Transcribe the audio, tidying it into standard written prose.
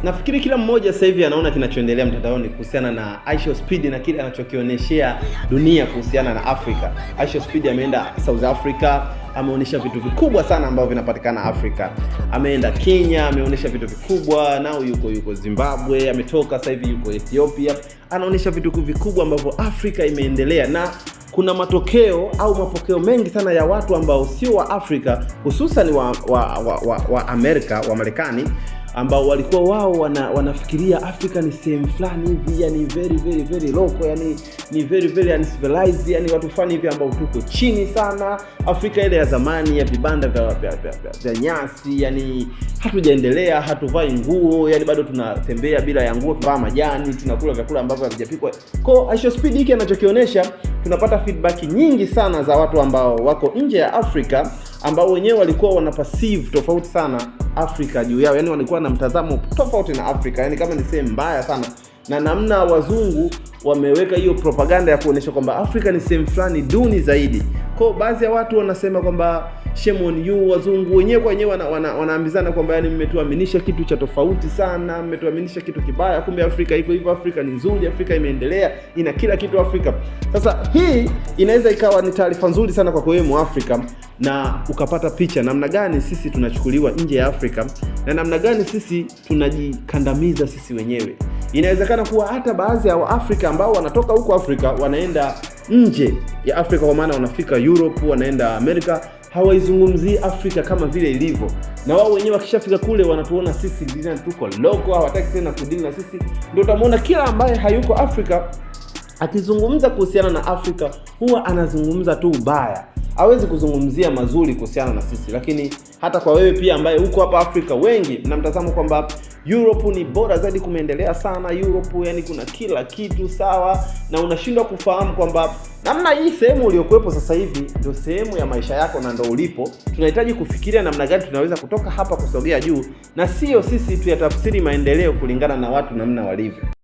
Nafikiri kila mmoja sasa hivi anaona kinachoendelea mtandaoni kuhusiana na IShowSpeed na kile anachokionyeshea dunia kuhusiana na Afrika. IShowSpeed ameenda South Africa, ameonyesha vitu vikubwa sana ambavyo vinapatikana Afrika. Ameenda Kenya, ameonyesha vitu vikubwa, nao yuko Zimbabwe, ametoka sasa hivi yuko Ethiopia. Anaonyesha vitu vikubwa ambavyo Afrika imeendelea, na kuna matokeo au mapokeo mengi sana ya watu ambao sio wa Afrika, hususan wa Amerika, wa Marekani, ambao walikuwa wao wanafikiria Afrika ni sehemu fulani hivi, yani very local, yani ni very uncivilized, yani watu fulani hivi ambao tuko chini sana. Afrika ile ya zamani ya vibanda vya nyasi, yani hatujaendelea, hatuvai nguo, yani bado tunatembea bila ya nguo, tunavaa majani, tunakula vyakula ambavyo havijapikwa. Kwa IShowSpeed hiki anachokionyesha, tunapata feedback nyingi sana za watu ambao wako nje ya Afrika, ambao wenyewe walikuwa wana perceive tofauti sana Afrika juu yao, yani walikuwa na mtazamo tofauti na Afrika, yani kama ni sehemu mbaya sana, na namna wazungu wameweka hiyo propaganda ya kuonesha kwamba Afrika ni sehemu fulani duni zaidi. Kwa baadhi ya watu wanasema kwamba shame on you, wazungu wenyewe kwa wenyewe wanaambizana kwamba yani mmetuaminisha kitu cha tofauti sana, mmetuaminisha kitu kibaya, kumbe Afrika iko hivyo, Afrika ni nzuri, Afrika imeendelea, ina kila kitu Afrika. Sasa hii inaweza ikawa ni taarifa nzuri sana kwa wewe Muafrika, na ukapata picha namna gani sisi tunachukuliwa nje ya Afrika na namna gani sisi tunajikandamiza sisi wenyewe. Inawezekana kuwa hata baadhi ya Waafrika ambao wanatoka huko Afrika wanaenda nje ya Afrika, kwa maana wanafika Europe, wanaenda Amerika, hawaizungumzii Afrika kama vile ilivyo, na wao wenyewe wakishafika kule wanatuona sisi ndani tuko local, hawataki tena kudili na sisi. Ndio utamuona kila ambaye hayuko Afrika akizungumza kuhusiana na Afrika huwa anazungumza tu ubaya, hawezi kuzungumzia mazuri kuhusiana na sisi. Lakini hata kwa wewe pia ambaye uko hapa Afrika, wengi mnamtazamo kwamba Europe ni bora zaidi, kumeendelea sana Europe, yani kuna kila kitu sawa, na unashindwa kufahamu kwamba namna hii sehemu uliokuepo sasa hivi ndio sehemu ya maisha yako na ndio ulipo. Tunahitaji kufikiria namna gani tunaweza kutoka hapa kusogea juu, na sio sisi tuyatafsiri maendeleo kulingana na watu namna walivyo.